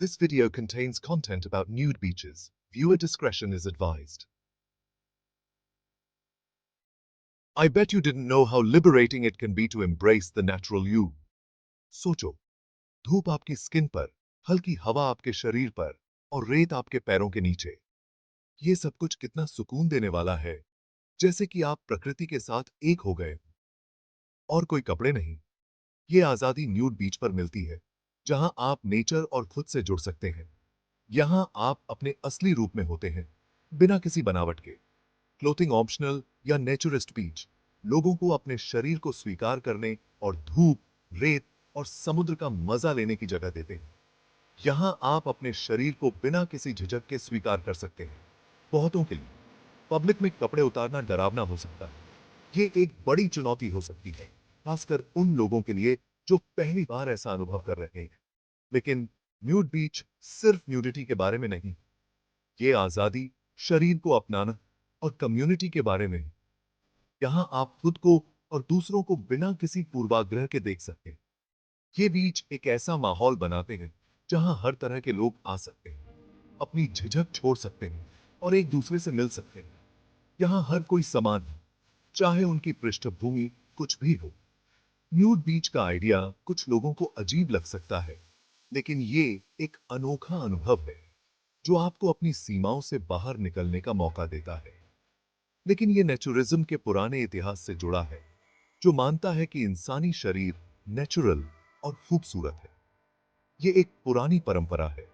This video contains content about nude beaches. Viewer discretion is advised. I bet you didn't know how liberating it can be to embrace the natural you. सोचो, धूप आपकी skin पर, हल्की हवा आपके शरीर पर और रेत आपके पैरों के नीचे। ये सब कुछ कितना सुकून देने वाला है, जैसे कि आप प्रकृति के साथ एक हो गए। और कोई कपड़े नहीं, ये आजादी न्यूड बीच पर मिलती है, जहां आप नेचर और खुद से जुड़ सकते हैं। यहां आप अपने असली रूप में होते हैं, बिना किसी बनावट के। क्लोथिंग ऑप्शनल या नेचुरिस्ट बीच लोगों को अपने शरीर को स्वीकार करने और धूप, रेत और समुद्र का मजा लेने की जगह देते हैं। यहां आप अपने शरीर को बिना किसी झिझक के स्वीकार कर सकते हैं। बहुतों के लिए पब्लिक में कपड़े उतारना डरावना हो सकता है। ये एक बड़ी चुनौती हो सकती है, खासकर उन लोगों के लिए जो पहली बार ऐसा अनुभव कर रहे हैं। लेकिन न्यूड बीच सिर्फ न्यूडिटी के बारे में नहीं, ये आजादी, शरीर को अपनाना और कम्युनिटी के बारे में। यहां आप खुद को और दूसरों को बिना किसी पूर्वाग्रह के देख सकते हैं। ये बीच एक ऐसा माहौल बनाते हैं जहां हर तरह के लोग आ सकते हैं, अपनी झिझक छोड़ सकते हैं और एक दूसरे से मिल सकते हैं। यहां हर कोई समान है, चाहे उनकी पृष्ठभूमि कुछ भी हो। न्यूड बीच का आइडिया कुछ लोगों को अजीब लग सकता है, लेकिन ये एक अनोखा अनुभव है जो आपको अपनी सीमाओं से बाहर निकलने का मौका देता है। लेकिन ये नेचुरिज्म के पुराने इतिहास से जुड़ा है, जो मानता है कि इंसानी शरीर नेचुरल और खूबसूरत है। ये एक पुरानी परंपरा है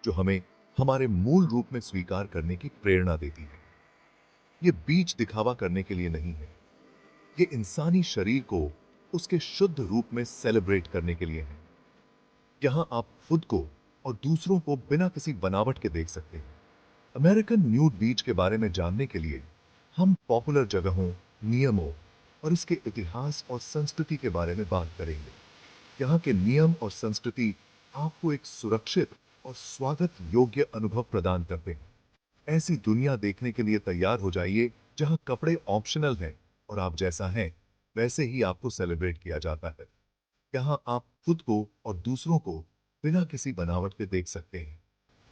जो हमें हमारे मूल रूप में स्वीकार करने की प्रेरणा देती है। ये बीच दिखावा करने के लिए नहीं है, ये इंसानी शरीर को उसके शुद्ध रूप में सेलिब्रेट करने के लिए है। यहां आप खुद को और दूसरों को बिना किसी बनावट के देख सकते हैं। अमेरिकन न्यूड बीच के बारे में जानने के लिए हम पॉपुलर जगहों, नियमों और इसके इतिहास और संस्कृति के बारे में बात करेंगे। यहाँ के नियम और संस्कृति आपको एक सुरक्षित और स्वागत योग्य अनुभव प्रदान करते हैं। ऐसी दुनिया देखने के लिए तैयार हो जाइए जहाँ कपड़े ऑप्शनल हैं और आप जैसा हैं वैसे ही आपको सेलिब्रेट किया जाता है। यहाँ आप खुद को और दूसरों को बिना किसी बनावट के देख सकते हैं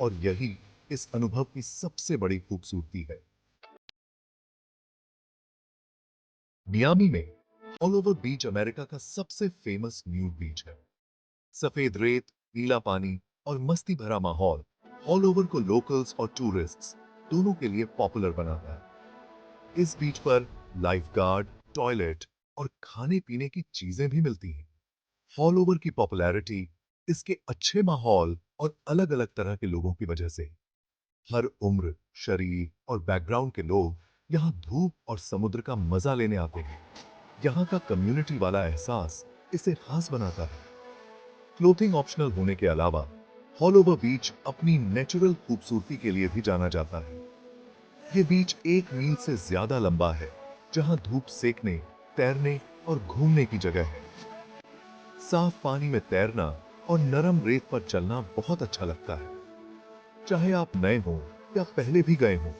और यही इस अनुभव की सबसे बड़ी खूबसूरती है। मियामी में ऑल ओवर बीच अमेरिका का सबसे फेमस न्यूड बीच है। सफेद रेत, नीला पानी और मस्ती भरा माहौल ऑल ओवर को लोकल्स और टूरिस्ट्स दोनों के लिए पॉपुलर बनाता है। इस बीच पर लाइफ गार्ड, टॉयलेट और खाने पीने की चीजें भी मिलती हैं। ऑल ओवर की पॉपुलैरिटी इसके अच्छे माहौल और अलग अलग तरह के लोगों की वजह से। हर उम्र, शरीर और बैकग्राउंड के लोग यहाँ धूप और समुद्र का मजा लेने आते हैं। यहाँ का कम्युनिटी वाला एहसास इसे खास बनाता है। क्लोथिंग ऑप्शनल होने के अलावा ऑल ओवर बीच अपनी नेचुरल खूबसूरती के लिए भी जाना जाता है। ये बीच 1 मील से ज्यादा लंबा है, जहां धूप सेकने, तैरने और घूमने की जगह है। साफ पानी में तैरना और नरम रेत पर चलना बहुत अच्छा लगता है। चाहे आप नए हों या पहले भी गए हों,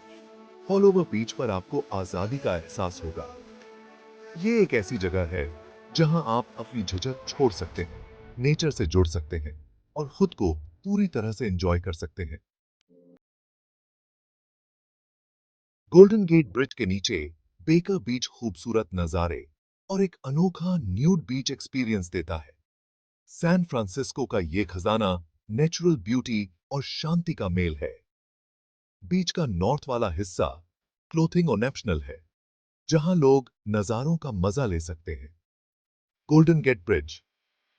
ऑल ओवर बीच पर आपको आजादी का एहसास होगा। ये एक ऐसी जगह है जहां आप अपनी झिझक छोड़ सकते हैं, नेचर से जुड़ सकते हैं और खुद को पूरी तरह से एंजॉय कर सकते हैं। गोल्डन गेट ब्रिज के नीचे बेकर बीच खूबसूरत नजारे और एक अनोखा न्यूड बीच एक्सपीरियंस देता है। सैन फ्रांसिस्को का ये खजाना नेचुरल ब्यूटी और शांति का मेल है। बीच का नॉर्थ वाला हिस्सा क्लोथिंग ऑप्शनल है, जहां लोग नजारों का मजा ले सकते हैं। गोल्डन गेट ब्रिज,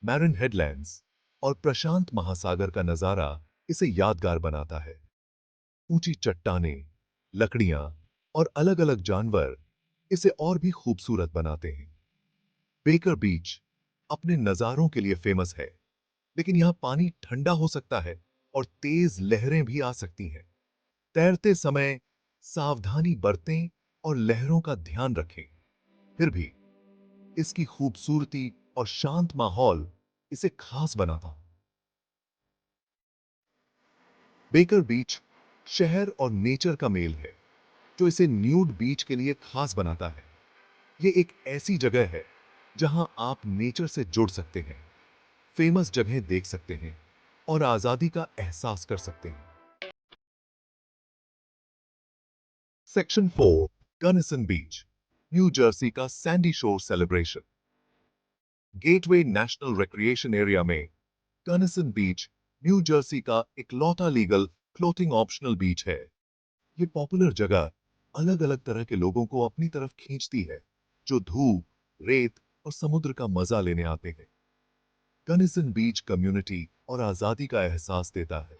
मैरिन हेडलैंड्स और प्रशांत महासागर का नजारा इसे यादगार बनाता है। ऊंची चट्टानें, लकड़ियां और अलग-अलग जानवर इसे और भी खूबसूरत बनाते हैं। बेकर बीच अपने नजारों के लिए फेमस है, लेकिन यहां पानी ठंडा हो सकता है और तेज लहरें भी आ सकती हैं। तैरते समय सावधानी बरतें और लहरों का ध्यान रखें। फिर भी इसकी खूबसूरती और शांत माहौल इसे खास बनाता। बेकर बीच शहर और नेचर का मेल है, जो इसे न्यूड बीच के लिए खास बनाता है। ये एक ऐसी जगह है जहां आप नेचर से जुड़ सकते हैं, फेमस जगहें देख सकते हैं और आजादी का एहसास कर सकते हैं। सेक्शन 4, गनिसन बीच, न्यू जर्सी का सैंडी शोर celebration. Gateway national recreation area में गनिसन बीच न्यू जर्सी का इकलौता लीगल फ्लोटिंग ऑप्शनल बीच है। ये पॉपुलर जगह अलग अलग तरह के लोगों को अपनी तरफ खींचती है, जो धूप, रेत और समुद्र का मजा लेने आते हैं। गनिसन बीच कम्युनिटी और आजादी का एहसास देता है।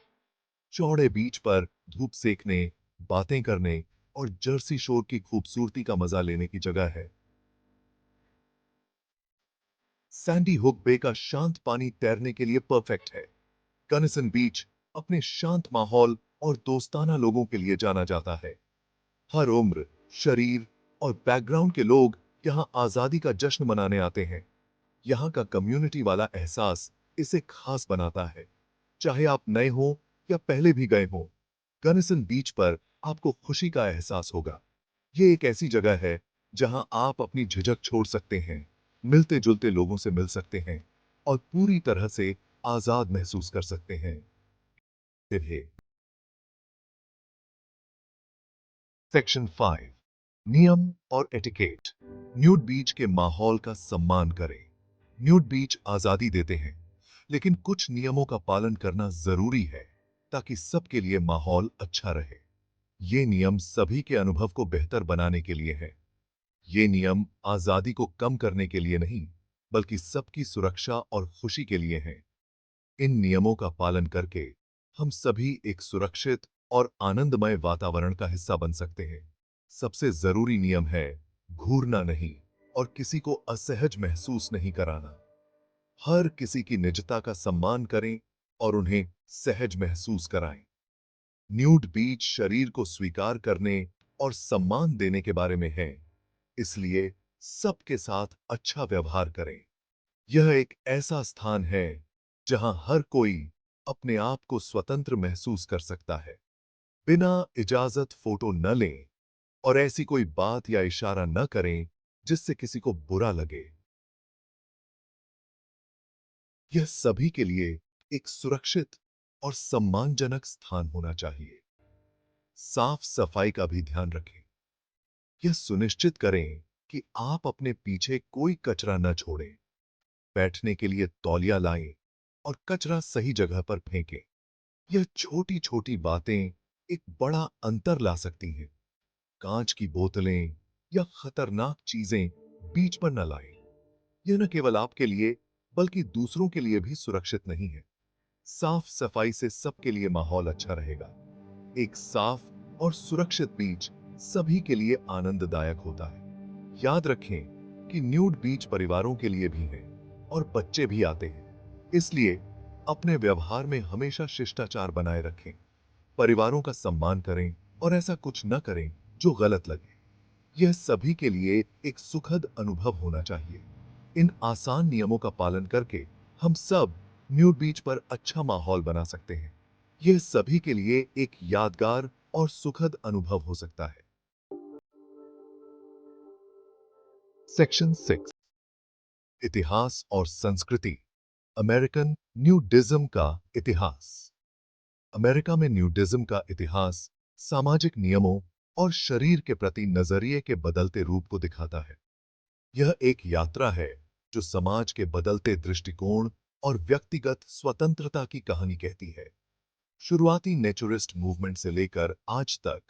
चौड़े बीच पर धूप सेकने, बातें करने और जर्सी शोर की खूबसूरती का मजा लेने की जगह है। सैंडी हुक बे का शांत पानी तैरने के लिए परफेक्ट है। गनिसन बीच अपने शांत माहौल और दोस्ताना लोगों के लिए जाना जाता है। हर उम्र, शरीर और बैकग्राउंड के लोग यहाँ आजादी का जश्न मनाने आते हैं। यहाँ का कम्युनिटी वाला एहसास इसे खास बनाता है। चाहे आप नए हो या पहले भी गए हो, गनिसन बीच पर आपको खुशी का एहसास होगा। ये एक ऐसी जगह है जहां आप अपनी झिझक छोड़ सकते हैं, मिलते जुलते लोगों से मिल सकते हैं और पूरी तरह से आजाद महसूस कर सकते हैं। सेक्शन 5, नियम और एटिकेट। न्यूड बीच के माहौल का सम्मान करें। न्यूड बीच आजादी देते हैं, लेकिन कुछ नियमों का पालन करना जरूरी है ताकि सबके लिए माहौल अच्छा रहे। ये नियम सभी के अनुभव को बेहतर बनाने के लिए है। ये नियम आजादी को कम करने के लिए नहीं, बल्कि सबकी सुरक्षा और खुशी के लिए हैं। इन नियमों का पालन करके हम सभी एक सुरक्षित और आनंदमय वातावरण का हिस्सा बन सकते हैं। सबसे जरूरी नियम है घूरना नहीं और किसी को असहज महसूस नहीं कराना। हर किसी की निजता का सम्मान करें और उन्हें सहज महसूस कराएं। न्यूड बीच शरीर को स्वीकार करने और सम्मान देने के बारे में है, इसलिए सबके साथ अच्छा व्यवहार करें। यह एक ऐसा स्थान है जहां हर कोई अपने आप को स्वतंत्र महसूस कर सकता है। बिना इजाजत फोटो न लें और ऐसी कोई बात या इशारा न करें जिससे किसी को बुरा लगे। यह सभी के लिए एक सुरक्षित और सम्मानजनक स्थान होना चाहिए। साफ सफाई का भी ध्यान रखें। यह सुनिश्चित करें कि आप अपने पीछे कोई कचरा न छोड़ें। बैठने के लिए तौलिया लाएं और कचरा सही जगह पर फेंकें। यह छोटी छोटी बातें एक बड़ा अंतर ला सकती हैं। कांच की बोतलें या खतरनाक चीजें बीच पर न लाएं। यह न केवल आपके लिए बल्कि दूसरों के लिए भी सुरक्षित नहीं है। साफ सफाई से सबके लिए माहौल अच्छा रहेगा। एक साफ और सुरक्षित बीच सभी के लिए आनंददायक होता है। याद रखें कि न्यूड बीच परिवारों के लिए भी है और बच्चे भी आते हैं। इसलिए अपने व्यवहार में हमेशा शिष्टाचार बनाए रखें। परिवारों का सम्मान करें और ऐसा कुछ न करें जो गलत लगे। यह सभी के लिए एक सुखद अनुभव होना चाहिए। इन आसान नियमों का पालन करके हम सब न्यूड बीच पर अच्छा माहौल बना सकते हैं। यह सभी के लिए एक यादगार और सुखद अनुभव हो सकता है। सेक्शन 6, इतिहास और संस्कृति। अमेरिकन न्यूडिज्म का इतिहास। अमेरिका में न्यूडिज्म का इतिहास सामाजिक नियमों और शरीर के प्रति नजरिए के बदलते रूप को दिखाता है। यह एक यात्रा है जो समाज के बदलते दृष्टिकोण और व्यक्तिगत स्वतंत्रता की कहानी कहती है। शुरुआती नेचुरिस्ट मूवमेंट से लेकर आज तक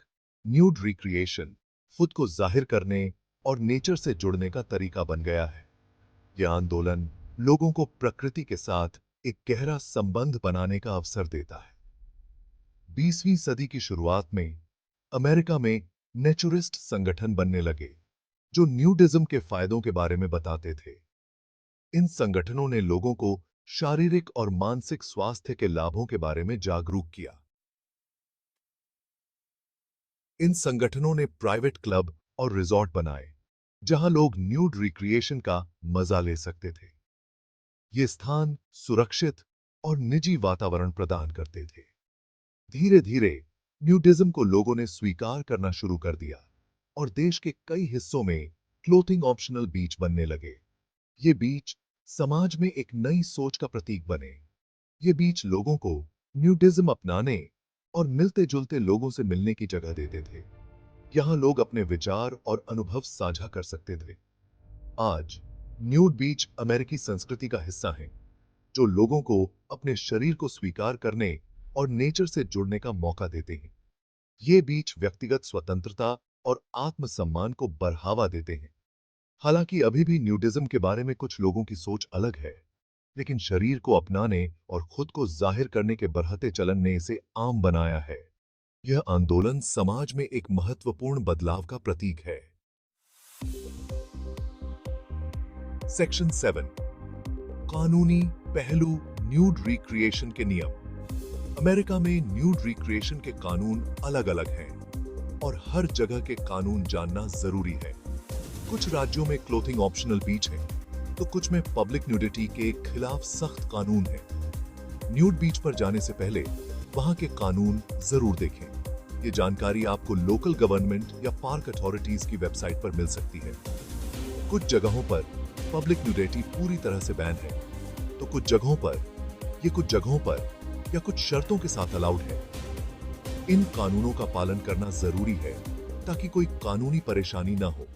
न्यूड रिक्रिएशन खुद को जाहिर करने और नेचर से जुड़ने का तरीका बन गया है। यह आंदोलन लोगों को प्रकृति के साथ एक गहरा संबंध बनाने का अवसर देता है। 20वीं सदी की शुरुआत में अमेरिका में नेचुरिस्ट संगठन बनने लगे जो न्यूडिज्म के फायदों के बारे में बताते थे। इन संगठनों ने लोगों को शारीरिक और मानसिक स्वास्थ्य के लाभों के बारे में जागरूक किया। इन संगठनों ने प्राइवेट क्लब और रिजॉर्ट बनाए जहां लोग न्यूड रिक्रिएशन का मजा ले सकते थे। ये स्थान सुरक्षित और निजी वातावरण प्रदान करते थे। धीरे धीरे न्यूडिज्म को लोगों ने स्वीकार करना शुरू कर दिया और देश के कई हिस्सों में क्लोथिंग ऑप्शनल बीच बनने लगे। ये बीच समाज में एक नई सोच का प्रतीक बने। ये बीच लोगों को न्यूडिज्म अपनाने और मिलते जुलते लोगों से मिलने की जगह देते थे। यहाँ लोग अपने विचार और अनुभव साझा कर सकते थे। आज न्यूड बीच अमेरिकी संस्कृति का हिस्सा है, जो लोगों को अपने शरीर को स्वीकार करने और नेचर से जुड़ने का मौका देते हैं। ये बीच व्यक्तिगत स्वतंत्रता और आत्मसम्मान को बढ़ावा देते हैं। हालांकि अभी भी न्यूडिज्म के बारे में कुछ लोगों की सोच अलग है, लेकिन शरीर को अपनाने और खुद को जाहिर करने के बढ़ते चलन ने इसे आम बनाया है। यह आंदोलन समाज में एक महत्वपूर्ण बदलाव का प्रतीक है। सेक्शन 7, कानूनी पहलू न्यूड रिक्रिएशन के नियम। अमेरिका में न्यूड रिक्रिएशन के कानून अलग-अलग हैं और हर जगह के कानून जानना जरूरी है। कुछ राज्यों में क्लोथिंग ऑप्शनल बीच है, तो कुछ में पब्लिक न्यूडिटी के खिलाफ सख्त कानून है। न्यूड बीच पर जाने से पहले वहां के कानून जरूर देखें। ये जानकारी आपको लोकल गवर्नमेंट या पार्क अथॉरिटीज की वेबसाइट पर मिल सकती है। कुछ जगहों पर पब्लिक न्यूडिटी पूरी तरह से बैन है, तो कुछ जगहों पर या कुछ शर्तों के साथ अलाउड है। इन कानूनों का पालन करना जरूरी है ताकि कोई कानूनी परेशानी ना हो।